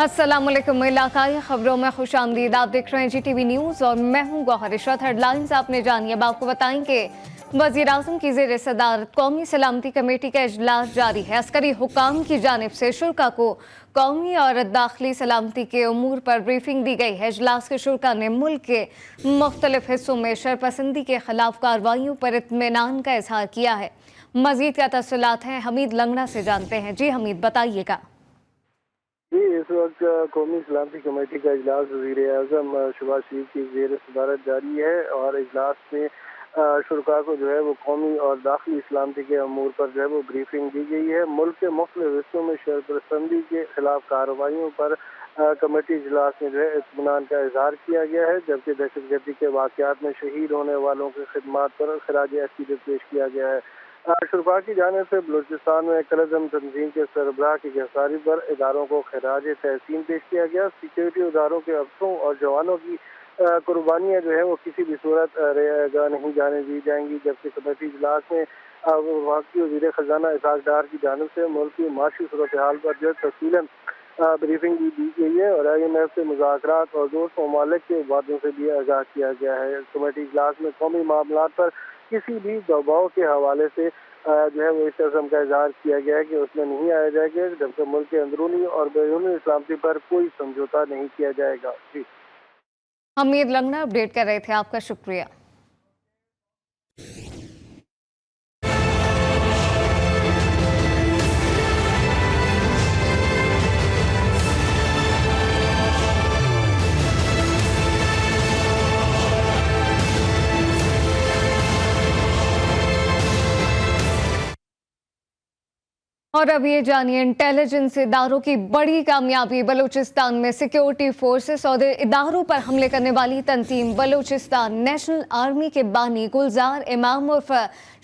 अस्सलामुअलैकुम। इलाकाई खबरों में खुशामदीद। आप देख रहे हैं GTV न्यूज़ और मैं हूं गौहर इशरत। हेडलाइंस आपने जानी। अब आपको बताएंगे वज़ीर आज़म की ज़ेर सदारत कौमी सलामती कमेटी का इजलास जारी है। अस्करी हुकाम की जानिब से शुरा को कौमी और दाखिली सलामती के उमूर पर ब्रीफिंग दी गई है। इजलास के शुरा ने मुल्क के मुख्तलिफ हिस्सों में शरपसंदी के खिलाफ कार्रवाइयों पर इत्मीनान का इजहार किया है। मज़ीद क्या तफसीलात हैं, हमीद लंगड़ा से जानते हैं। जी हमीद, बताइएगा। जी, इस वक्त कौमी सलामती कमेटी का इजलास वज़ीर आज़म शहबाज शरीफ की ज़ेर सदारत जारी है और इजलास में शुरा को जो है वो कौमी और दाखिली सलामती के अमूर पर जो है वो ब्रीफिंग दी गई है। मुल्क के मुख्तलिफ हिस्सों में शरपसंदी के खिलाफ कार्रवाइयों पर कमेटी इजलास में जो है इत्मीनान का इजहार किया गया है, जबकि दहशतगर्दी के वाक़यात में शहीद होने वालों की खिदमात पर खराज अकीदत पेश किया गया है। शुरा की जानिब से बलूचिस्तान में कलअज़म तंजीम के सरबराह की गिरफ्तारी पर इदारों को खराज तहसीन पेश किया गया। सिक्योरिटी इदारों के अफसरों और जवानों की कुर्बानियाँ जो है वो किसी भी सूरत नहीं जाने दी जाएंगी। जबकि कमेटी इजलास में वफाकी वज़ीर ख़जाना इसहाक डार की जानिब से मुल्क की माशी सूरत हाल पर जो तफसीलन ब्रीफिंग भी दी गई है और IMF से मुज़ाकरात और दोस्त ममालिक के वादों से भी आगाह किया गया है। कमेटी इजलास में कौमी मामलात पर किसी भी दबाव के हवाले से जो है वो इस किस्म का इजहार किया गया है कि उसमें नहीं आया जाएगा, जबकि मुल्क के अंदरूनी और बैरूनी सलामती पर कोई समझौता नहीं किया जाएगा। जी, हमीद लंगड़ा अपडेट कर रहे थे, आपका शुक्रिया। और अब ये जानिए इंटेलिजेंस इदारों की बड़ी कामयाबी। बलूचिस्तान में सिक्योरिटी फोर्सेस और इदारों पर हमले करने वाली तंजीम बलूचिस्तान नेशनल आर्मी के बानी गुलजार इमाम उर्फ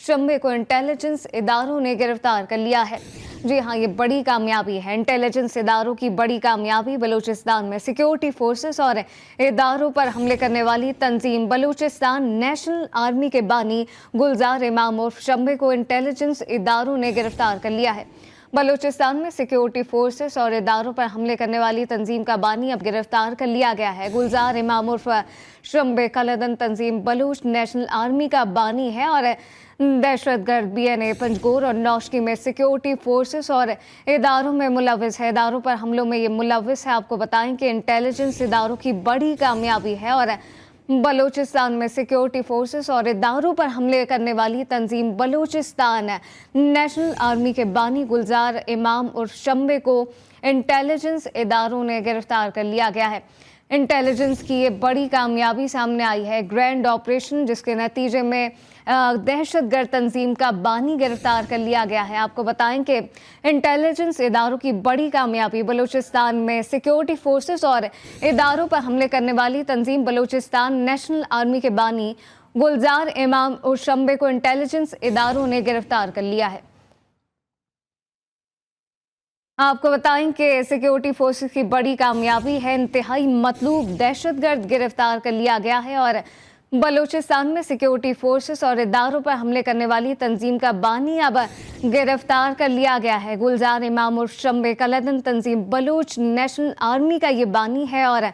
शम्बे को इंटेलिजेंस इदारों ने गिरफ्तार कर लिया है। जी हाँ, ये बड़ी कामयाबी है। इंटेलिजेंस इदारों की बड़ी कामयाबी। बलूचिस्तान में सिक्योरिटी फोर्सेस और इदारों पर हमले करने वाली तंजीम बलूचिस्तान नेशनल आर्मी के बानी गुलजार इमाम उर्फ शम्बे को इंटेलिजेंस इदारों ने गिरफ्तार कर लिया है। बलूचिस्तान में सिक्योरिटी फोर्सेस और इदारों पर हमले करने वाली तंजीम का बानी अब गिरफ्तार कर लिया गया है। गुलजार इमाम उर्फ शम्बे कलदन तंजीम बलूच नेशनल आर्मी का बानी है और दहशतगर्द BNA पंजगोर और नौशकी में सिक्योरिटी फोर्सेस और इदारों में मुलविस है। इदारों पर हमलों में ये मुलविस है। आपको बताएं कि इंटेलिजेंस इदारों की बड़ी कामयाबी है और बलूचिस्तान में सिक्योरिटी फोर्सेस और इदारों पर हमले करने वाली तंजीम बलूचिस्तान नेशनल आर्मी के बानी गुलजार इमाम उर्फ शम्बे को इंटेलिजेंस इदारों ने गिरफ्तार कर लिया गया है। इंटेलिजेंस की ये बड़ी कामयाबी सामने आई है। ग्रैंड ऑपरेशन जिसके नतीजे में दहशतगर्द तंजीम का बानी गिरफ्तार कर लिया गया है। आपको बताएं कि इंटेलिजेंस इदारों की बड़ी कामयाबी। बलूचिस्तान में सिक्योरिटी फोर्सेस और इदारों पर हमले करने वाली तंजीम बलूचिस्तान नेशनल आर्मी के बानी गुलजार इमाम और शम्बे को इंटेलिजेंस इदारों ने गिरफ्तार कर लिया है। आपको बताएं कि सिक्योरिटी फोर्सेस की बड़ी कामयाबी है। इंतहाई मतलूब दहशतगर्द गिरफ्तार कर लिया गया है और बलूचिस्तान में सिक्योरिटी फोर्सेस और इदारों पर हमले करने वाली तंजीम का बानी अब गिरफ्तार कर लिया गया है। गुलजार इमाम उर्फ शम्बे कलदन तंजीम बलूच नेशनल आर्मी का ये बानी है और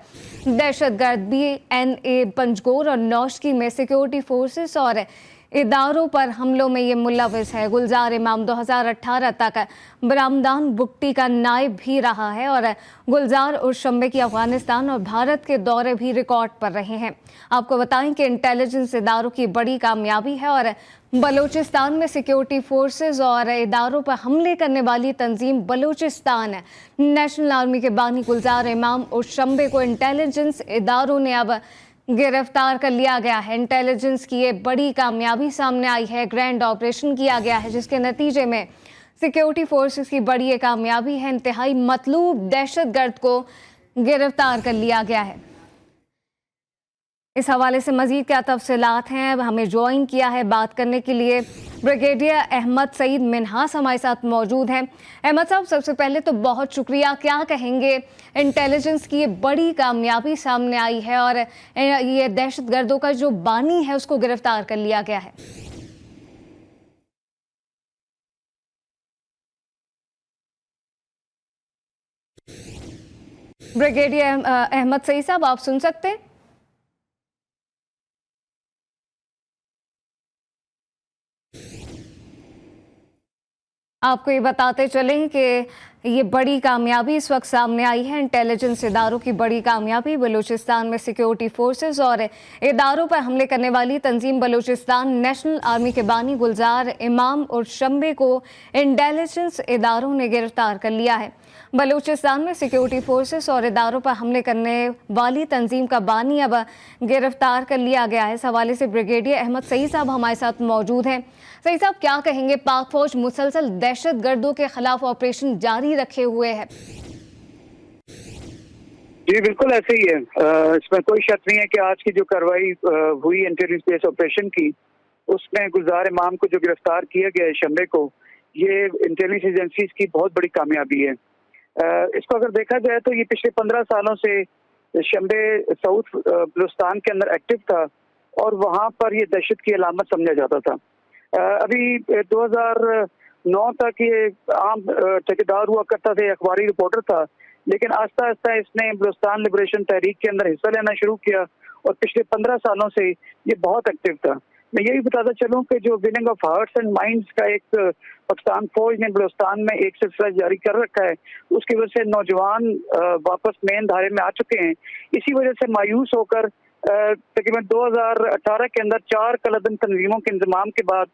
दहशतगर्द BNA पंजगोर और नौशकी में सिक्योरिटी फोर्सेस और इदारों पर हमलों में ये मुलविस है। गुलजार इमाम 2018 तक बरामदान बुक्टी का नायब भी रहा है और गुलजार और शम्बे की अफगानिस्तान और भारत के दौरे भी रिकॉर्ड पर रहे हैं। आपको बताएं कि इंटेलिजेंस इदारों की बड़ी कामयाबी है और बलूचिस्तान में सिक्योरिटी फोर्सेस और इदारों पर हमले करने वाली तंजीम बलूचिस्तान नेशनल आर्मी के बानी गुलजार इमाम और शम्बे को इंटेलिजेंस इदारों ने अब गिरफ्तार कर लिया गया है। इंटेलिजेंस की ये बड़ी कामयाबी सामने आई है। ग्रैंड ऑपरेशन किया गया है जिसके नतीजे में सिक्योरिटी फोर्सेस की बड़ी ये कामयाबी है। इंतहाई मतलूब दहशतगर्द को गिरफ्तार कर लिया गया है। इस हवाले से मजीद क्या तफसीलात हैं, अब हमें ज्वाइन किया है बात करने के लिए ब्रिगेडियर अहमद सईद मिन्हास हमारे साथ मौजूद हैं। अहमद साहब, सबसे पहले तो बहुत शुक्रिया। क्या कहेंगे, इंटेलिजेंस की ये बड़ी कामयाबी सामने आई है और ये दहशतगर्दों का जो बानी है उसको गिरफ्तार कर लिया गया है। ब्रिगेडियर अहमद सईद साहब, आप सुन सकते हैं? आपको ये बताते चलें कि ये बड़ी कामयाबी इस वक्त सामने आई है। इंटेलिजेंस इदारों की बड़ी कामयाबी। बलूचिस्तान में सिक्योरिटी फोर्सेस और इदारों पर हमले करने वाली तंजीम बलूचिस्तान नेशनल आर्मी के बानी गुलजार इमाम और शंबे को इंटेलिजेंस इदारों ने गिरफ्तार कर लिया है। बलूचिस्तान में सिक्योरिटी फोर्सेस और इदारों पर हमले करने वाली तंजीम का बानी अब गिरफ्तार कर लिया गया है। इस हवाले से ब्रिगेडियर अहमद सईद साहब हमारे साथ मौजूद हैं। सईद साहब, क्या कहेंगे? पाक फौज मुसलसल दहशत गर्दों के खिलाफ ऑपरेशन जारी रखे हुए है। जी बिल्कुल ऐसे ही है। इसमें कोई शक नहीं है कि आज की जो कार्रवाई हुई इंटेलिजेंस बेस्ड ऑपरेशन की, उसमें गुलजार इमाम को जो गिरफ्तार किया गया है शंबे को, ये इंटेलिजेंस एजेंसीज की बहुत बड़ी कामयाबी है। इसको अगर देखा जाए तो ये पिछले 15 सालों से शंबे साउथ बलूचिस्तान के अंदर एक्टिव था और वहां पर ये दहशत की अलामत समझा जाता था। अभी 2009 तक ये आम ठेकेदार हुआ करता था, अखबारी रिपोर्टर था, लेकिन आस्ता आस्ता इसने बलूचिस्तान लिबरेशन तहरीक के अंदर हिस्सा लेना शुरू किया और पिछले 15 सालों से ये बहुत एक्टिव था। मैं यही बताता चलूं कि जो winning of hearts and minds का एक पाकिस्तान फौज ने बलूचिस्तान में एक सिलसिला जारी कर रखा है, उसकी वजह से नौजवान वापस मेन धारे में आ चुके हैं। इसी वजह से मायूस होकर तकरीबन 2018 के अंदर 4 कलदम तंजीमों के इंतजाम के बाद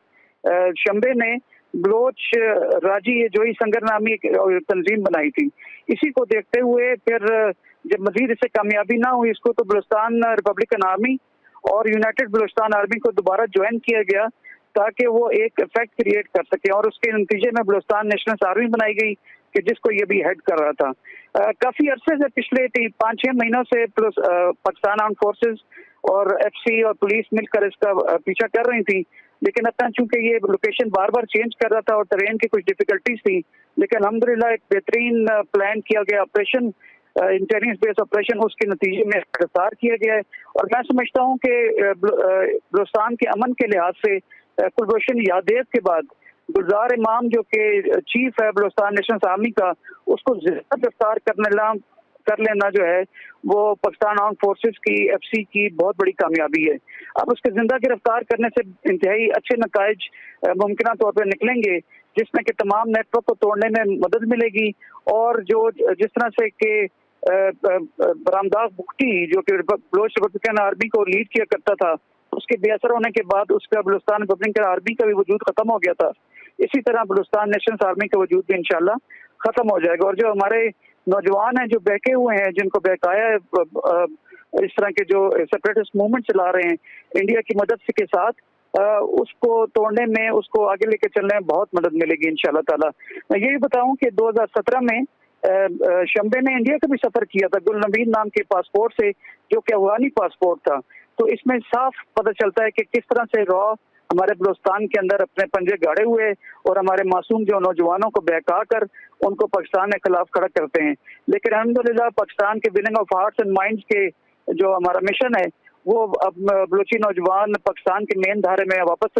शंबे ने बलोच राजी जोई संगर नामी एक तंजीम बनाई थी। इसी को देखते हुए फिर जब मजीद इसे कामयाबी ना हुई, इसको तो बलूचिस्तान रिपब्लिकन आर्मी और यूनाइटेड बलूचिस्तान आर्मी को दोबारा ज्वाइन किया गया ताकि वो एक इफेक्ट क्रिएट कर सके और उसके नतीजे में बलूचिस्तान नेशनल आर्मी बनाई गई कि जिसको ये भी हेड कर रहा था। काफी अरसे से पिछले 5-6 महीनों से पाकिस्तान आर्म फोर्सेस और एफसी और पुलिस मिलकर इसका पीछा कर रही थी, लेकिन अपना चूंकि ये लोकेशन बार बार चेंज कर रहा था और ट्रेन की कुछ डिफिकल्टीज थी, लेकिन अल्हम्दुलिल्लाह एक बेहतरीन प्लान किया गया ऑपरेशन, इंटेलिजेंस बेस्ड ऑपरेशन, उसके नतीजे में गिरफ्तार किया गया है। और मैं समझता हूँ कि बलूचिस्तान के अमन के लिहाज से कुलभूषण यादव के बाद गुलजार इमाम जो कि चीफ है बलूचिस्तान नेशनल आर्मी का, उसको ज्यादा गिरफ्तार कर लेना जो है वो पाकिस्तान आर्म फोर्सेस की एफसी की बहुत बड़ी कामयाबी है। अब उसके जिंदा गिरफ्तार करने से इंतहाई अच्छे नताइज मुमकिन तौर पर निकलेंगे, जिसमें कि तमाम नेटवर्क को तोड़ने में मदद मिलेगी और जो जिस तरह से कि बरामदाग बुख्ती जो कि बलोच रिपब्लिकन आर्मी को लीड किया करता था, उसके बेअसर होने के बाद उसका बलूचिस्तान रिपब्लिकन आर्मी का भी वजूद खत्म हो गया था, इसी तरह बलूचिस्तान नेशनल आर्मी का वजूद भी इंशाल्लाह खत्म हो जाएगा। और जो हमारे नौजवान हैं जो बहके हुए हैं, जिनको बहकाया है इस तरह के जो सेपरेटिस्ट मूवमेंट चला रहे हैं इंडिया की मदद के साथ, उसको तोड़ने में, उसको आगे लेके चलने में बहुत मदद मिलेगी इंशाल्लाह ताला। मैं यही बताऊं कि 2017 में शंबे ने इंडिया का भी सफर किया था गुलनबीन नाम के पासपोर्ट से, जो कि अफगानी पासपोर्ट था। तो इसमें साफ पता चलता है कि किस तरह से रॉ हमारे बलूचिस्तान के अंदर अपने पंजे गाड़े हुए और हमारे मासूम जो नौजवानों को बहका कर उनको पाकिस्तान के खिलाफ खड़ा करते हैं। लेकिन अल्हम्दुलिल्लाह पाकिस्तान के winning of hearts and minds के जो हमारा मिशन है, वो अब बलूची नौजवान पाकिस्तान के मेन धारे में वापस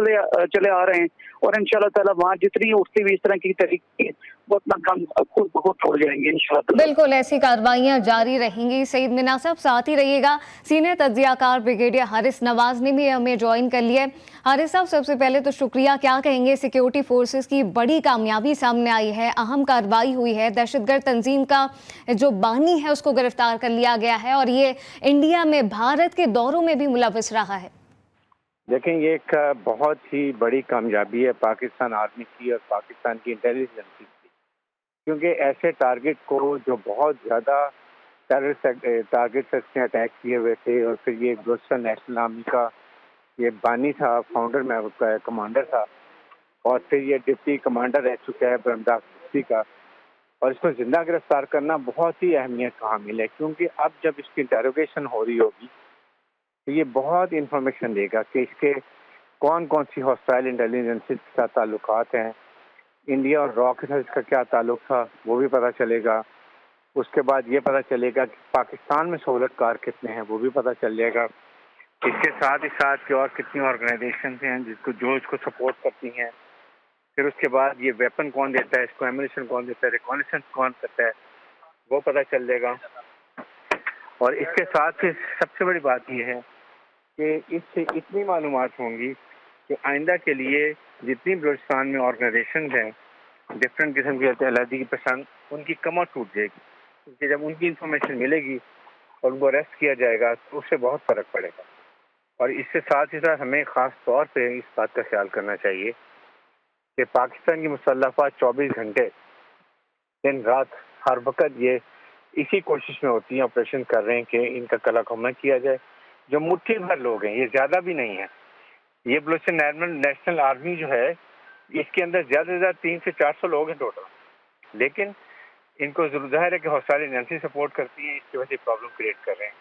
चले आ रहे हैं और इंशाल्लाह ताला वहाँ जितनी उठती हुई इस तरह की तरीके वो अपना काम खुद बहुत छोड़ जाएंगे इंशाल्लाह। बिल्कुल ऐसी कार्रवाइयां जारी रहेंगी। सईद मिना साहब साथ ही रहिएगा। सीनियर तज्जियाकार ब्रिगेडियर हारिस नवाज ने भी हमें ज्वाइन कर लिया है। हारिस साहब, सबसे पहले तो शुक्रिया। क्या कहेंगे? सिक्योरिटी फोर्सेस की बड़ी कामयाबी सामने आई है, अहम कार्रवाई हुई है, दहशतगर्द तंजीम का जो बानी है उसको गिरफ्तार कर लिया गया है और ये इंडिया में भारत के दौरों में भी मुलविस रहा है। देखें, ये एक बहुत ही बड़ी कामयाबी है पाकिस्तान आर्मी की और पाकिस्तान की इंटेलिजेंस एजेंसी की, क्योंकि ऐसे टारगेट को जो बहुत ज़्यादा टेररिस्ट टारगेट से अटैक किए हुए थे और फिर ये बलूचिस्तान नेशनल आर्मी का ये बानी था, फाउंडर में कमांडर था और फिर ये डिप्टी कमांडर रह चुका है बरामदाग बुख्ती का, और इसको जिंदा गिरफ्तार करना बहुत ही अहमियत का हामिल है, क्योंकि अब जब इसकी इंटेरोगेशन हो रही होगी तो ये बहुत इंफॉर्मेशन देगा कि इसके कौन कौन सी हॉस्टाइल इंटेलिजेंस के साथ ताल्लुकात हैं, इंडिया और रॉ के साथ इसका क्या ताल्लुक था वो भी पता चलेगा। उसके बाद ये पता चलेगा कि पाकिस्तान में सहूलतकार कितने हैं वो भी पता चल जाएगा। इसके साथ ही साथ की और कितनी ऑर्गेनाइजेशन हैं जो इसको सपोर्ट करती हैं। फिर उसके बाद ये वेपन कौन देता है, इसको एम्यूनिशन कौन देता है, रिकॉनेसेंस कौन करता है वो पता चल जाएगा। और इसके साथ ही सबसे बड़ी बात यह है कि इससे इतनी मालूमात होंगी कि आइंदा के लिए जितनी बलूचिस्तान में ऑर्गेनाइजेशन हैं डिफरेंट किस्म की अलहदी की पसंद, उनकी कमर टूट जाएगी, क्योंकि जब उनकी इंफॉर्मेशन मिलेगी और उनको अरेस्ट किया जाएगा तो उससे बहुत फ़र्क पड़ेगा। और इससे साथ ही साथ हमें ख़ास तौर पे इस बात का ख्याल करना चाहिए कि पाकिस्तान की मुसल्लह अफ़वाज 24 घंटे दिन रात हर वक्त ये इसी कोशिश में होती हैं, ऑपरेशन कर रहे हैं कि इनका कला खत्म किया जाए। जो मुट्ठी भर लोग हैं, ये ज़्यादा भी नहीं है, ये बलूचिस्तान नेशनल आर्मी जो है इसके अंदर ज़्यादा से ज़्यादा 300 से 400 लोग हैं टोटल, लेकिन इनको ज़ाहिर है कि बहुत सारी एजेंसी सपोर्ट करती है, इसकी वजह से प्रॉब्लम क्रिएट कर रहे हैं।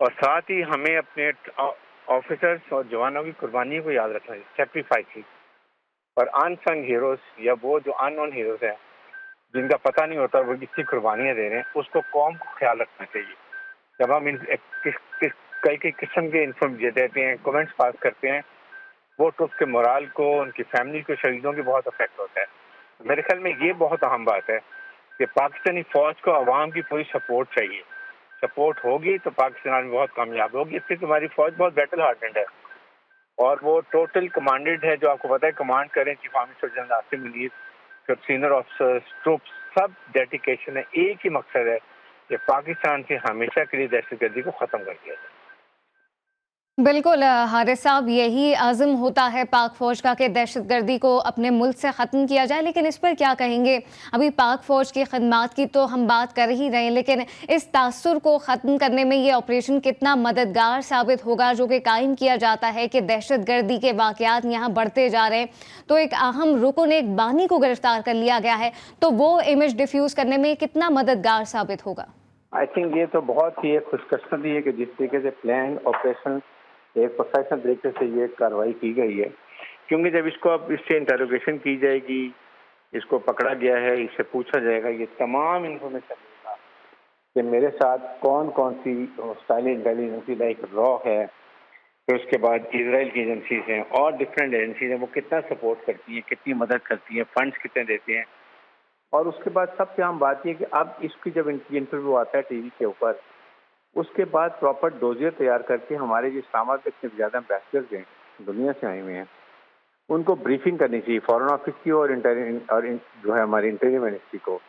और साथ ही हमें अपने ऑफिसर्स और जवानों की कुर्बानी को याद रखना है, सेक्रीफाइस और अनसंग हीरोज या वो जो अननोन हीरोज हैं जिनका पता नहीं होता वो कितनी कुर्बानियाँ दे रहे हैं, उसको कौम को ख्याल रखना चाहिए। जब हम कई किस्म के इन्फॉर्मेशन देते हैं, कमेंट्स पास करते हैं, वो तो उसके मोराल को, उनकी फैमिली को, शहीदों की बहुत अफेक्ट होता है। मेरे ख्याल में ये बहुत अहम बात है कि पाकिस्तानी फौज को आवाम की पूरी सपोर्ट चाहिए। सपोर्ट होगी तो पाकिस्तान में बहुत कामयाब होगी। इससे तुम्हारी फौज बहुत बैटल हार्टेड है और वो टोटल कमांडेड है, जो आपको पता है कमांड करें chief army surgeon Asim Munir, फिर सीनियर ऑफिसर्स, ट्रूप्स, सब डेडिकेशन है। एक ही मकसद है कि पाकिस्तान से हमेशा के लिए दहशतगर्दी को ख़त्म कर दिया जाए। बिल्कुल हारिस साहब, यही आज़म होता है पाक फ़ौज का कि दहशतगर्दी को अपने मुल्क से ख़त्म किया जाए। लेकिन इस पर क्या कहेंगे? अभी पाक फ़ौज की खदमात की तो हम बात कर ही रहे हैं, लेकिन इस तासुर को ख़त्म करने में ये ऑपरेशन कितना मददगार साबित होगा, जो कि कायम किया जाता है कि दहशतगर्दी के वाक़यात यहाँ बढ़ते जा रहे हैं, तो एक अहम रुकन, एक बानी को गिरफ्तार कर लिया गया है, तो वो इमेज डिफ्यूज़ करने में कितना मददगार साबित होगा? आई थिंक ये तो बहुत ही खुशकिस्मती है कि जिस तरीके से प्लान ऑपरेशन एक प्रोफेशनल तरीके से ये कार्रवाई की गई है, क्योंकि जब इसको अब इससे इंटरोगेशन की जाएगी, इसको पकड़ा गया है, इससे पूछा जाएगा, ये तमाम इन्फॉर्मेशन मिलेगा कि मेरे साथ कौन कौन सी हॉस्टाइल इंटेलिजेंसी लाइक रॉ है, फिर उसके बाद इजराइल की एजेंसीज हैं और डिफरेंट एजेंसीज हैं, वो कितना सपोर्ट करती हैं, कितनी मदद करती हैं, फंड्स कितने देते हैं। और उसके बाद सबसे आम बात यह कि अब इसकी जब इंटरव्यू आता है टीवी के ऊपर, उसके बाद प्रॉपर डोजियर तैयार करके हमारे जो इस्लामाबाद के इतने ज़्यादा एम्बेसडर्स हैं दुनिया से आए हुए हैं, उनको ब्रीफिंग करनी चाहिए फॉरेन ऑफिस की और जो है हमारी इंटीरियर मिनिस्ट्री को,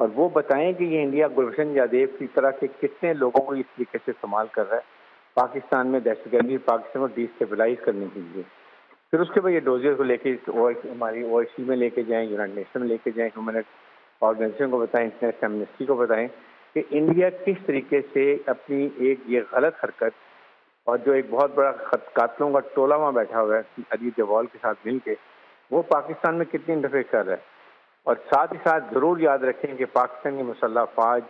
और वो बताएं कि ये इंडिया गुलशन यादेव की तरह के कितने लोगों को इस तरीके से इस्तेमाल कर रहा है पाकिस्तान में दहशतगर्दी, पाकिस्तान को डिस्टेबलाइज करने के लिए। फिर उसके बाद ये डोजियर को लेके हमारी OIC में लेके जाएं, यूनाइटेड नेशन में लेके जाएं, ह्यूमन ऑर्गेनाइजेशन को बताएं, इंटरनेशनल एमनेस्टी को बताएं कि इंडिया किस तरीके से अपनी एक ये गलत हरकत और जो एक बहुत बड़ा कातलों का टोला वहाँ बैठा हुआ है अजीत डोभाल के साथ मिलके, वो पाकिस्तान में कितनी इंटरफेयर कर रहा है। और साथ ही साथ ज़रूर याद रखें कि पाकिस्तान की मुसल्लह अफ़वाज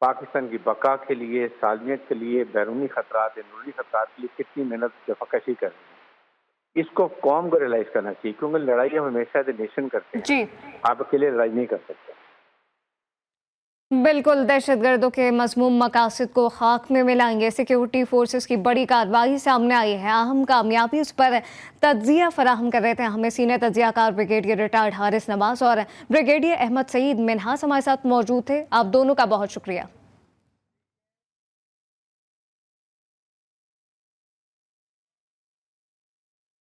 पाकिस्तान की बका के लिए, सालमियत के लिए, बैरूनी खतरात, अंदरूनी खतरात के लिए कितनी मेहनत जफाकशी कर रही है। इसको कौम को रियलाइज़ करना चाहिए, क्योंकि लड़ाई हम हमेशा नेशन करते हैं जी, आप अकेले लड़ाई नहीं कर सकते। बिल्कुल दहशतगर्दों के मज़मूम मकासद को खाक में मिलाएंगे। सिक्योरिटी फोर्सेस की बड़ी कार्रवाई सामने आई है, अहम कामयाबी, उस पर तज्जिया फराहम कर रहे थे हमें सीनियर तज्जियाकार ब्रिगेडियर रिटायर्ड हारिस नवाज और ब्रिगेडियर अहमद सईद मिन्हास हमारे साथ मौजूद थे। आप दोनों का बहुत शुक्रिया।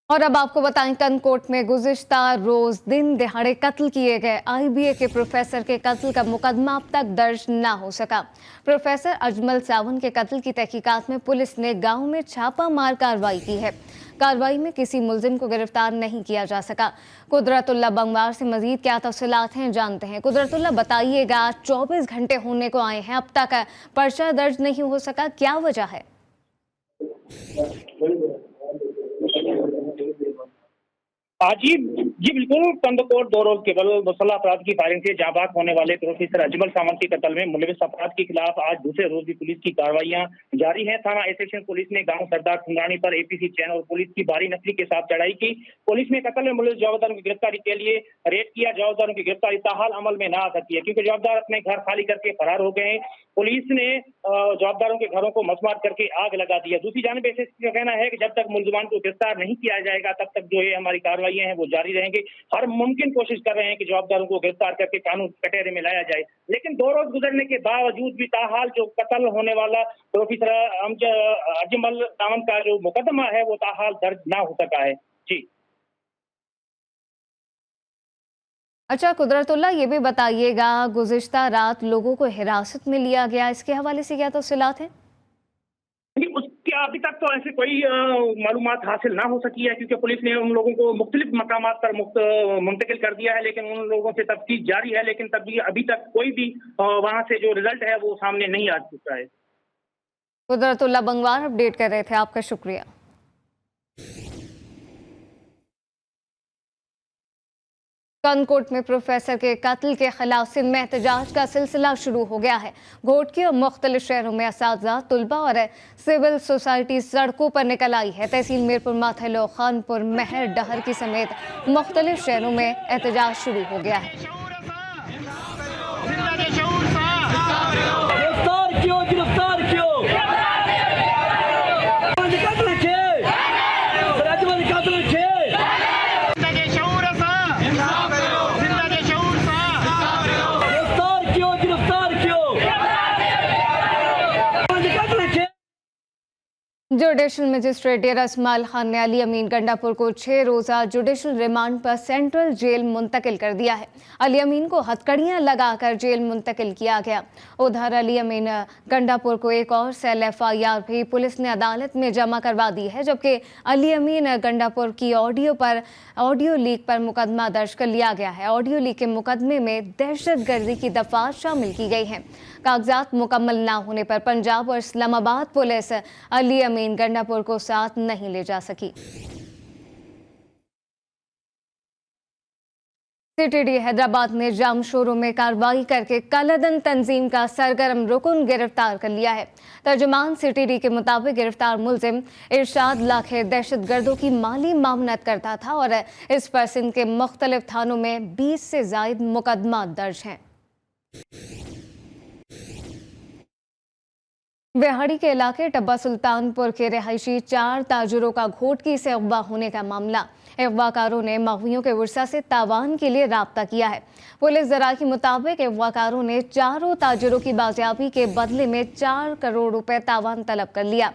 और अब आपको बताएं, कनकोट में गुज़िश्ता रोज दिन दिहाड़े कत्ल किए गए IBA के प्रोफेसर के कत्ल का मुकदमा अब तक दर्ज न हो सका। प्रोफेसर अजमल सावन के कत्ल की तहकीकात में पुलिस ने गांव में छापा मार कार्रवाई की है। कार्रवाई में किसी मुलजिम को गिरफ्तार नहीं किया जा सका। कुदरतुल्लाह बंगवार से मजीद क्या तफसीलात हैं जानते हैं। कुदरतुल्लाह बताइएगा, 24 घंटे होने को आए हैं, अब तक पर्चा दर्ज नहीं हो सका, क्या वजह है? जी बिल्कुल, कंदकोट दो रोज केवल मुसल्लह अपराध की फायरिंग से जाबाज होने वाले प्रोफेसर अजमल सावंत के कत्ल में मुलविस अफराद के खिलाफ आज दूसरे रोज भी पुलिस की कार्रवाइयां जारी हैं। थाना एसोसिएशन पुलिस ने गांव सरदार खुंगानी पर APC चैन और पुलिस की भारी नफरी के साथ चढ़ाई की। पुलिस ने कत्ल में मुलविस जवाबदारों की गिरफ्तारी के लिए रेड किया। जवाबदारों की गिरफ्तारी ताहाल अमल में न आ सकी है, क्योंकि जवाबदार अपने घर खाली करके फरार हो गए हैं। पुलिस ने जवाबदारों के घरों को मसमार करके आग लगा दी है। दूसरी जानिब एसएसपी का कहना है कि जब तक मुलजमान को गिरफ्तार नहीं किया जाएगा तब तक जो है हमारी कार्रवाइयां हैं वो जारी रहेंगी। कि हर मुमकिन कोशिश कर रहे हैं कि जवाबदारों को गिरफ्तार करके कानून कटहरे में लाया जाए। लेकिन 2 रोज गुजरने के बावजूद भी ताहाल जो कत्ल होने वाला प्रोफेसर अजमल सावंत का जो मुकदमा है वो ताहाल दर्ज ना हो सका है। जी। अच्छा कुदरतुल्लाह, ये भी बताइएगा, गुज़िश्ता रात लोगों को हिरासत में लिया गया, इसके हवाले से क्या तफ़सीलात हैं? उसके अभी तक तो ऐसे कोई मालूमात हासिल ना हो सकी है, क्योंकि पुलिस ने उन लोगों को मुख्तलिफ मकामात पर मुंतकिल कर दिया है, लेकिन उन लोगों से तफ्तीश जारी है। लेकिन तब भी अभी तक कोई भी वहां से जो रिजल्ट है वो सामने नहीं आ चुका है। कुदरतुल्लाह बंगवार अपडेट कर रहे थे, आपका शुक्रिया। कनकोट में प्रोफेसर के कत्ल के खिलाफ सिंध में एहतजाज का सिलसिला शुरू हो गया है। घोटकी और मुख्तलिफ शहरों में असातिज़ा, तुलबा और सिविल सोसाइटी सड़कों पर निकल आई है। तहसील मीरपुर, माथेलो, खानपुर, महर, डहर की समेत मुख्तलिफ शहरों में एहतजाज शुरू हो गया है। जुडिशल मजिस्ट्रेट डेरा इस्माइल खान ने अली अमीन गंडापुर को 6 रोज़ा जुडिशल रिमांड पर सेंट्रल जेल मुंतकिल कर दिया है। अली अमीन को हथकड़ियां लगाकर जेल मुंतकिल किया गया। उधर अली अमीन गंडापुर को एक और सेल FIR भी पुलिस ने अदालत में जमा करवा दी है, जबकि अली अमीन गंडापुर की ऑडियो लीक पर मुकदमा दर्ज कर लिया गया है। ऑडियो लीक के मुकदमे में दहशतगर्दी की दफात शामिल की गई हैं। कागजात मुकम्मल ना होने पर पंजाब और इस्लामाबाद पुलिस अली अमीन गंडापुर को साथ नहीं ले जा सकी। CTD हैदराबाद ने जाम शोरूम में कार्रवाई करके कालाधन तंजीम का सरगर्म रुकन गिरफ्तार कर लिया है। तर्जुमान CTD के मुताबिक गिरफ्तार मुलजिम इरशाद लाखे दहशतगर्दों की माली मामनत करता था और इस पर सिंध के मुख्तलिफ थानों में 20 से जायद मुकदमा दर्ज हैं। बिहाड़ी के इलाके टब्बा सुल्तानपुर के रिहायशी 4 ताजरों का घोटकी से अगवा होने का मामला। अगवाकारों ने मगवियों के वर्षा से तावान के लिए राब्ता किया है। पुलिस जरा के मुताबिक अगवाकारों ने 4 ताजरों की बाजियाबी के बदले में 4 करोड़ रुपए तावान तलब कर लिया।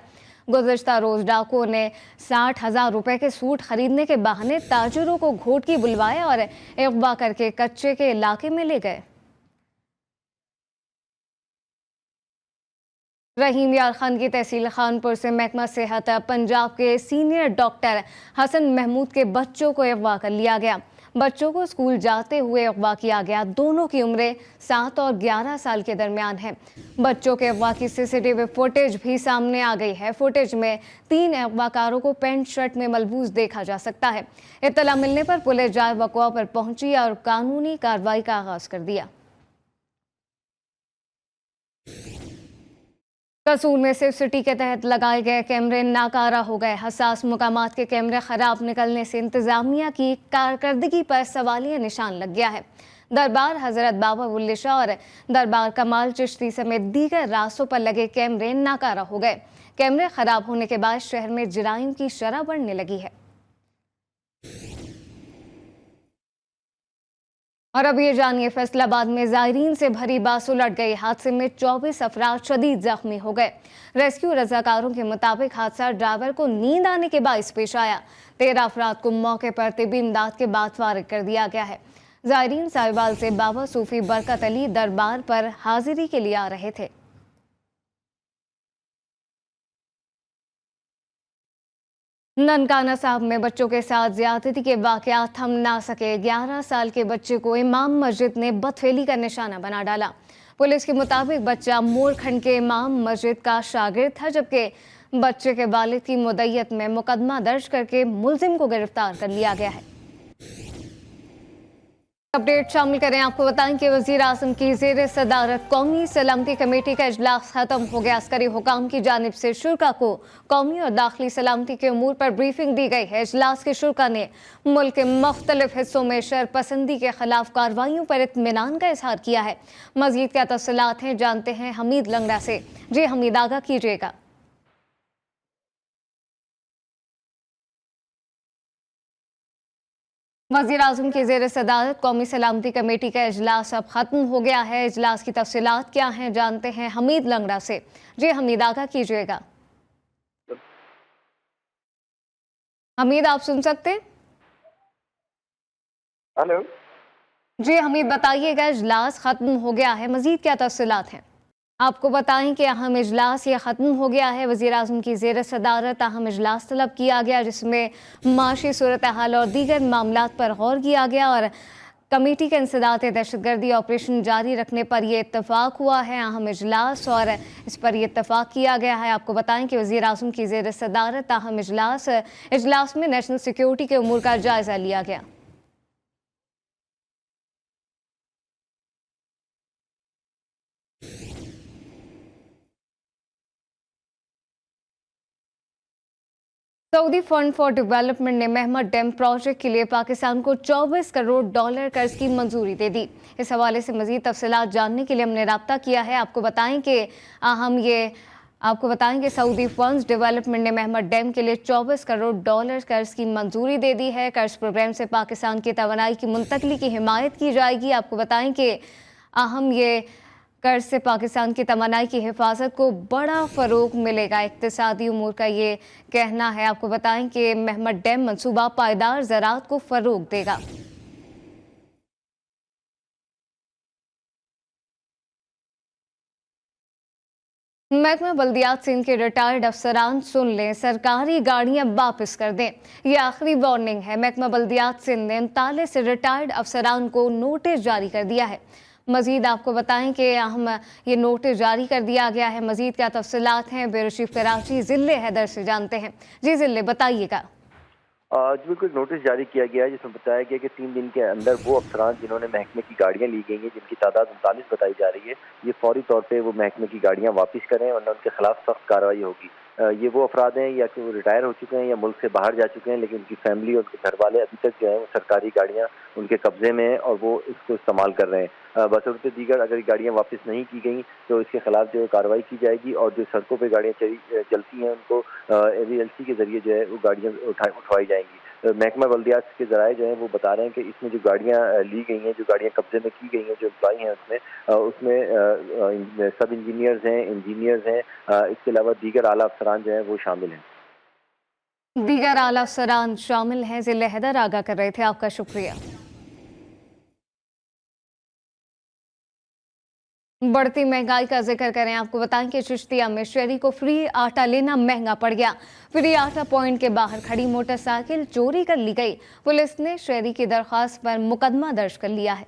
गुज़श्ता रोज डाकुओं ने 60,000 रुपए के सूट खरीदने के बहाने ताजरों को घोटकी बुलवाया और अगवा करके कच्चे के इलाके में ले गए। रहीम यार खान की तहसील खानपुर से महकमा सेहत पंजाब के सीनियर डॉक्टर हसन महमूद के बच्चों को अगवा कर लिया गया। बच्चों को स्कूल जाते हुए अगवा किया गया। दोनों की उम्रें 7 और 11 साल के दरमियान है। बच्चों के अगवा की CCTV फुटेज भी सामने आ गई है। फुटेज में 3 अगवाकारों को पैंट शर्ट में मलबूस देखा जा सकता है। इत्तला मिलने पर पुलिस जाए वक़्वा पर पहुंची और कानूनी कार्रवाई का आगाज कर दिया। कसूर में सिर्फ सिटी के तहत लगाए गए कैमरे नाकारा हो गए। हसास मुकामात के कैमरे खराब निकलने से इंतजामिया की कारकर्दगी पर सवालिया निशान लग गया है। दरबार हजरत बाबा बुल्ले शाह और दरबार कमाल चिश्ती समेत दीगर रास्तों पर लगे कैमरे नाकारा हो गए। कैमरे खराब होने के बाद शहर में जराइम की शरह बढ़ने लगी है। और अब ये जानिए, फैसलाबाद में जायरीन से भरी बस उलट गई। हादसे में 24 अफराद शदीद जख्मी हो गए। रेस्क्यू रजाकारों के मुताबिक हादसा ड्राइवर को नींद आने के बायस पेश आया। 13 अफराद को मौके पर तिब्बी इमदाद के बाद फारिग कर दिया गया है। जायरीन साहिबाल से बाबा सूफी बरकत अली दरबार पर हाजिरी के लिए आ रहे थे। ननकाना साहब में बच्चों के साथ ज्यादती के वाकयात थम ना सके। 11 साल के बच्चे को इमाम मस्जिद ने बदफेली का निशाना बना डाला। पुलिस के मुताबिक बच्चा मोरखंड के इमाम मस्जिद का शागिर्द था, जबकि बच्चे के वालिद की मुद्दत में मुकदमा दर्ज करके मुलजिम को गिरफ्तार कर लिया गया है। अपडेट शामिल करें, आपको बताएं कि वजीर आजम की ज़ेर सदारत कौमी सलामती कमेटी का इजलास खत्म हो गया। अस्करी हुकाम की जानिब से शुरा को कौमी और दाखिली सलामती के उमूर पर ब्रीफिंग दी गई है। इजलास के शुरा ने मुल्क के मुख्तलिफ हिस्सों में शरपसंदी के खिलाफ कार्रवाइयों पर इत्मीनान का इजहार किया है। मजीद क्या तफसीलात हैं, जानते हैं हमीद लंगड़ा से। जी हमीद, आगाह कीजिएगा। वज़ीर आज़म की ज़ेर सदारत कौमी सलामती कमेटी का इजलास अब ख़त्म हो गया है। इजलास की तफसीलात क्या हैं जानते हैं हमीद लंगड़ा से। जी हमीद, आगाह कीजिएगा। हमीद, आप सुन सकते हैं? हेलो जी हमीद, बताइएगा, इजलास ख़त्म हो गया है, मज़ीद क्या तफसीलात हैं? आपको बताएं कि अहम इजलास ये ख़त्म हो गया है। वज़ीर आज़म की ज़ेर सदारत अहम इजलास तलब किया गया, जिसमें माशी सूरत हाल और दीगर मामलात पर गौर किया गया और कमेटी के इंसदाद दहशतगर्दी ऑपरेशन जारी रखने पर यह इत्तफाक हुआ है। अहम इजलास और इस पर यह इत्तफाक किया गया है। आपको बताएं कि वज़ीर आज़म की ज़ेर सदारत अहम इजलास में नेशनल सिक्योरिटी के उमूर का जायज़ा लिया गया। सऊदी फंड फॉर डेवलपमेंट ने महमद डैम प्रोजेक्ट के लिए पाकिस्तान को 24 करोड़ डॉलर कर्ज की मंजूरी दे दी। इस हवाले से मजीद तफसीलात जानने के लिए हमने रब्ता किया है। आपको बताएं कि सऊदी फंड्स डेवलपमेंट ने महमद डैम के लिए 24 करोड़ डॉलर कर्ज की मंजूरी दे दी है। कर्ज प्रोग्राम से पाकिस्तान की तवानाई की मुंतकली की हिमायत की जाएगी। आपको बताएं कि ये कर्ज से पाकिस्तान की तवानाई की हिफाजत को बड़ा फ़रोग मिलेगा। इक्तिसादी उमूर का ये कहना है। आपको बताएं कि महमद डैम मंसूबा पायदार ज़राअत को फ़रोग देगा। महकमा बल्दियात सिंध के रिटायर्ड अफसरान सुन लें, सरकारी गाड़ियां वापस कर दें, ये आखिरी वार्निंग है। महकमा बल्दियात सिंध ने 39 रिटायर्ड अफसरान को नोटिस जारी कर दिया है। मजीद आपको बताएं कि ये नोटिस जारी कर दिया गया है। मजीद क्या तफसीलात हैं ब्यूरो चीफ कराची ज़िले हैदर से जानते हैं। जी ज़िले, बताइएगा। आज भी कुछ नोटिस जारी किया गया है जिसमें बताया गया कि 3 दिन के अंदर वो अफसरान जिन्होंने महकमे की गाड़ियां ली गई हैं, जिनकी तादाद 39 बताई जा रही है, ये फौरी तौर पे वो महकमे की गाड़ियां वापस करें वरना उनके खिलाफ सख्त कार्रवाई होगी। ये वो अफराद हैं या कि वो रिटायर हो चुके हैं या मुल्क से बाहर जा चुके हैं, लेकिन उनकी फैमिली और उनके घर वाले अभी तक जो है वो सरकारी गाड़ियाँ उनके कब्जे में हैं और वो इसको इस्तेमाल कर रहे हैं। बशर्त दीगर अगर गाड़ियाँ वापस नहीं की गई तो इसके खिलाफ जो है कार्रवाई की जाएगी और जो सड़कों पर गाड़ियाँ चलती हैं उनको AVLC के जरिए जो है वो गाड़ियाँ उठवाई जाएंगी। महकमा बल्दियात के जराए जो हैं वो बता रहे हैं कि इसमें जो गाड़ियाँ ली गई हैं, जो गाड़ियाँ कब्जे में की गई हैं, जो एम्प्लॉई हैं उसमें सब इंजीनियर्स हैं, इंजीनियर्स हैं, इसके अलावा दीगर आला अफसरान जो हैं वो शामिल हैं। दीगर आला अफसरान शामिल हैं। ज़िले हैदर आगाह कर रहे थे, आपका शुक्रिया। बढ़ती महंगाई का जिक्र करें, आपको बताएं कि चिश्तिया में शहरी को फ्री आटा लेना महंगा पड़ गया। फ्री आटा पॉइंट के बाहर खड़ी मोटरसाइकिल चोरी कर ली गई। पुलिस ने शहरी की दरख्वास्त पर मुकदमा दर्ज कर लिया है।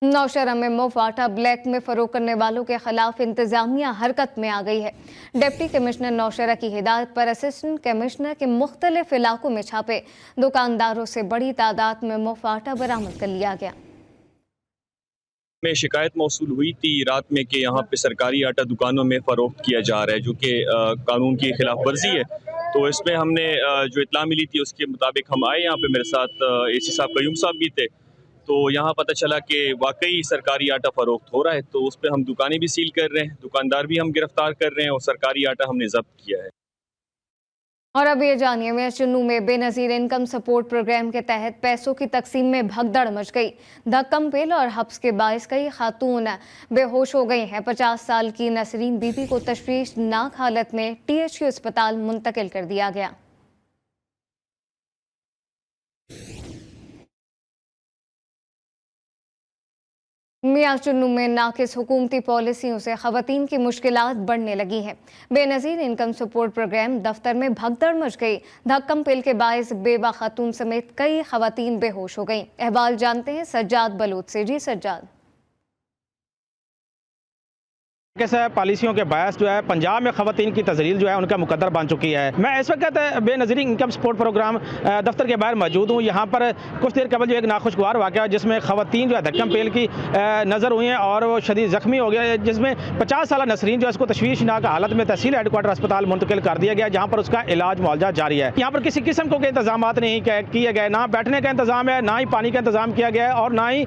नौशहरा में मुफ्त आटा ब्लैक में फरोख्त करने वालों के खिलाफ इंतजामिया हरकत में आ गई है। डिप्टी कमिश्नर नौशहरा की हिदायत पर असिस्टेंट कमिश्नर के मुख्तलिफ इलाकों में छापे, दुकानदारों से बड़ी तादाद में मुफ्त आटा बरामद कर लिया गया। में शिकायत मौसूल हुई थी रात में कि यहाँ पे सरकारी आटा दुकानों में फरोख्त किया जा रहा है, जो कि कानून की खिलाफ वर्जी है। तो इसमें हमने जो इत्तला मिली थी उसके मुताबिक हम आए यहाँ पे, मेरे साथ AC साहब कयूम साहब भी थे। तो यहाँ पता चला कि वाकई सरकारी आटा फरोख्त हो रहा है, तो उस पर हम दुकानें भी सील कर रहे हैं, दुकानदार भी हम गिरफ्तार कर रहे हैं और सरकारी आटा हमने जब्त किया है। और अब ये जानिए, मेचुन्नू में बेनज़ीर इनकम सपोर्ट प्रोग्राम के तहत पैसों की तकसीम में भगदड़ मच गई। धक्कम पेल और हब्स के बायस कई खातून बेहोश हो गई हैं। 50 साल की नसरीन बीबी को तशवीशनाक हालत में THQ अस्पताल मुंतकिल कर दिया गया। मियाचुन्नू में नाकिस हुकूमती पॉलिसियों से खवातीन की मुश्किलात बढ़ने लगी हैं। बेनज़ीर इनकम सपोर्ट प्रोग्राम दफ्तर में भगदड़ मच गई। धक्कम पेल के बायस बेवा खातून समेत कई खवातीन बेहोश हो गईं। अहवाल जानते हैं सज्जाद बलूच से। जी सज्जाद। कैसे पॉलिसियों के बायस जो है पंजाब में खवातीन की तजलील जो है उनका मुकद्दर बन चुकी है। मैं इस वक्त बेनज़ीर इनकम सपोर्ट प्रोग्राम दफ्तर के बाहर मौजूद हूँ। यहाँ पर कुछ देर कबल जो एक नाखुशगवार वाक़या जिसमें खवातीन जो है धक्कम पेल की नज़र हुई हैं और वो शदीद ज़ख्मी हो गया, जिसमें 50 साल नसरीन जो है उसको तशवीशनाक हालत में तहसील हेडक्वार्टर अस्पताल मुंतकिल कर दिया गया, जहाँ पर उसका इलाज मुआवजा जारी है। यहाँ पर किसी किस्म को इंतजाम नहीं किए गए, ना बैठने का इंतजाम है, ना ही पानी का इंतजाम किया गया है और ना ही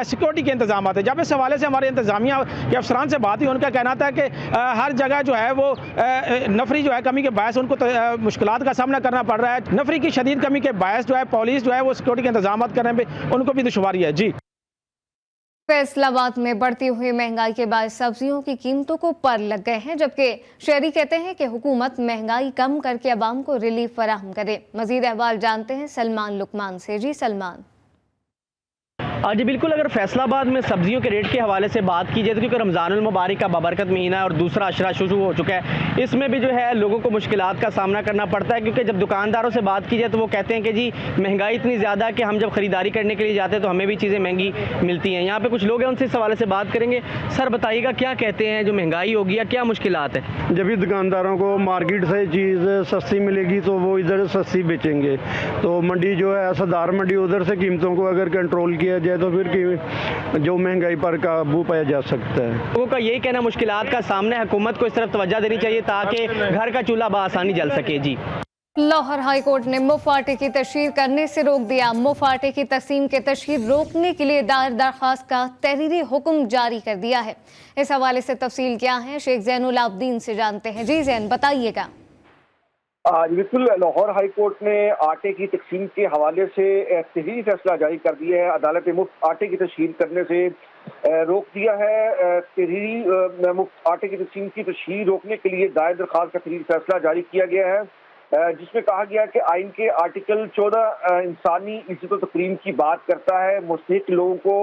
सिक्योरिटी के इंतजाम है। जब इस हवाले से हमारे इंतजामिया के अफसरान से बात हुई, उनका कहना था कि हर जगह जो है वो नफरी जो है कमी के बायस उनको मुश्किलात का सामना करना पड़ रहा है। नफरी की शदीद कमी के बायस जो है पुलिस जो है वो सिक्योरिटी के इंतजाम करने में उनको भी दुश्वारी है। जी, फैसलाबाद में बढ़ती हुई महंगाई के बाद सब्जियों की कीमतों को पर लग गए हैं, जबकि शहरी कहते हैं कि हुकूमत महंगाई कम करके अवाम को रिलीफ फराहम करे। मजीद अहवाल जानते हैं सलमान लुकमान से। जी सलमान। जी बिल्कुल, अगर फैसलाबाद में सब्जियों के रेट के हवाले से बात की जाए तो क्योंकि रमज़ानुल मुबारक का बाबरकत महीना है और दूसरा अशरा शुरू हो चुका है, इसमें भी जो है लोगों को मुश्किलात का सामना करना पड़ता है। क्योंकि जब दुकानदारों से बात की जाए तो वो कहते हैं कि जी महंगाई इतनी ज़्यादा है कि हम जब ख़रीदारी करने के लिए जाते हैं तो हमें भी चीज़ें महंगी मिलती हैं। यहाँ पर कुछ लोग हैं, उनसे इस हवाले से बात करेंगे। सर बताइएगा क्या कहते हैं, जो महंगाई होगी या क्या मुश्किलात है? जब भी दुकानदारों को मार्केट से चीज़ सस्ती मिलेगी तो वो इधर सस्ती बेचेंगे, तो मंडी जो है सदार मंडी उधर से कीमतों को अगर कंट्रोल किया जाए तो फिर जो महंगाई पर काबू पाया जा सकता है। लोगों का यही कहना मुश्किलात का सामने हुकूमत को इस तरफ तवज्जो देनी चाहिए ताकि घर का चूल्हा बआसानी जल सके। जी, लाहौर हाई कोर्ट ने मुफ्त आटे की तशहीर करने से रोक दिया। मुफ्त आटे की तकसीम के तशहीर रोकने के लिए दायर दरख्वास्त का तहरीरी हुक्म जारी कर दिया है। इस हवाले से तफसील क्या है, शेख ज़ैनुल आबदीन से जानते हैं। जी ज़ैन, बताइएगा। बिल्कुल, लाहौर हाई कोर्ट ने आटे की तकसीम के हवाले से तहरीरी फैसला जारी कर दिया है। अदालत ने मुफ्त आटे की तशहीर करने से रोक दिया है। तहरीरी मुफ्त आटे की तकसीम की तशहीर रोकने के लिए दायर दरख्वास्त का तहरीरी फैसला जारी किया गया है, जिसमें कहा गया कि आइन के आर्टिकल 14 इंसानी इज्जत और तकरीम की बात करता है। मुस्तहिक लोगों को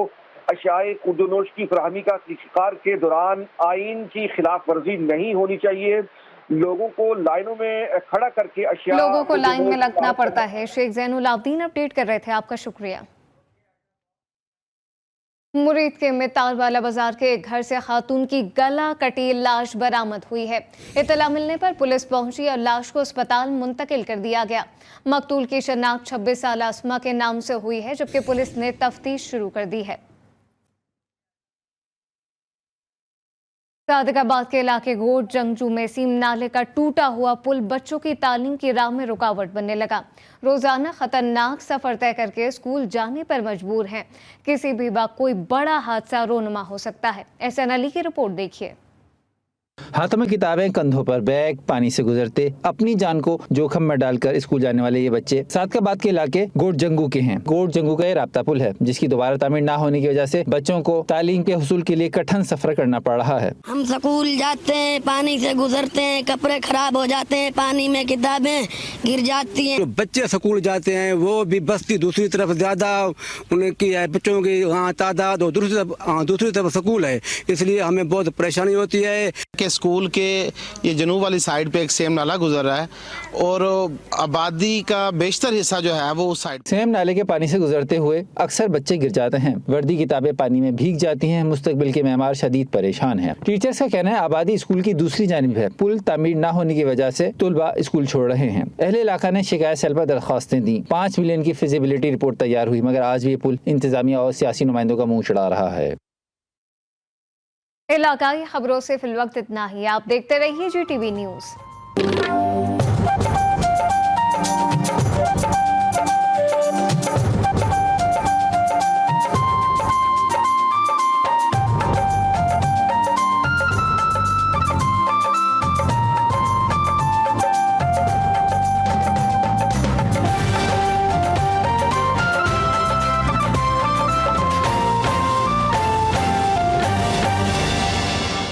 अशियाए खुर्दोनोश की फराहमी का शिकार के दौरान आइन की खिलाफ वर्जी नहीं होनी चाहिए। लोगों को लाइनों में खड़ा करके लोगों को लाइन में लगना पड़ता है। शेख ज़ैनुल आबदीन अपडेट कर रहे थे, आपका शुक्रिया। मुरीद के मितालवाला बाजार के एक घर से खातून की गला कटी लाश बरामद हुई है। इत्तला मिलने पर पुलिस पहुंची और लाश को अस्पताल मुंतकिल कर दिया गया। मकतूल की शनाख्त 26 साल आसमा के नाम से हुई है, जबकि पुलिस ने तफ्तीश शुरू कर दी है। सादिकाबाद के इलाके गोट जंगजू में सीम नाले का टूटा हुआ पुल बच्चों की तालीम की राह में रुकावट बनने लगा। रोजाना खतरनाक सफर तय करके स्कूल जाने पर मजबूर हैं। किसी भी वक्त कोई बड़ा हादसा रोनुमा हो सकता है। एहसान अली की रिपोर्ट देखिए। हाथों में किताबें, कंधों पर बैग, पानी से गुजरते अपनी जान को जोखम में डालकर स्कूल जाने वाले ये बच्चे सादिकाबाद के इलाके गोट जंगू के हैं। गोट जंगू का ये राब्ता पुल है, जिसकी दोबारा तामीर ना होने की वजह से बच्चों को तालीम के हुसूल के लिए कठिन सफर करना पड़ रहा है। हम स्कूल जाते हैं, पानी से गुजरते हैं, कपड़े खराब हो जाते हैं, पानी में किताबें गिर जाती हैं। बच्चे स्कूल जाते हैं वो भी बस्ती दूसरी तरफ ज्यादा उनकी बच्चों की वहाँ तादाद और दूसरी तरफ स्कूल है, इसलिए हमें बहुत परेशानी होती है कि स्कूल के ये जनूब वाली साइड पे एक सेम नाला गुजर रहा है और आबादी का बेशतर हिस्सा जो है वो उस साइड। सेम नाले के पानी से गुजरते हुए अक्सर बच्चे गिर जाते हैं। वर्दी किताबें पानी में भीग जाती हैं। मुस्तकबिल के मेहमान शदीद परेशान हैं। टीचर्स का कहना है आबादी स्कूल की दूसरी जानिब है। पुल तामीर न होने की वजह से तुलबा स्कूल छोड़ रहे हैं। अहले इलाका ने शिकायत सेल पर दरख्वास्तें दी। 5 मिलियन की फिजिबिलिटी रिपोर्ट तैयार हुई, मगर आज भी ये पुल इंतजामिया और सियासी नुमाइंदों का मुंह चढ़ा रहा है। इलाकाई खबरों से फिलवक्त इतना ही। आप देखते रहिए GTV न्यूज़।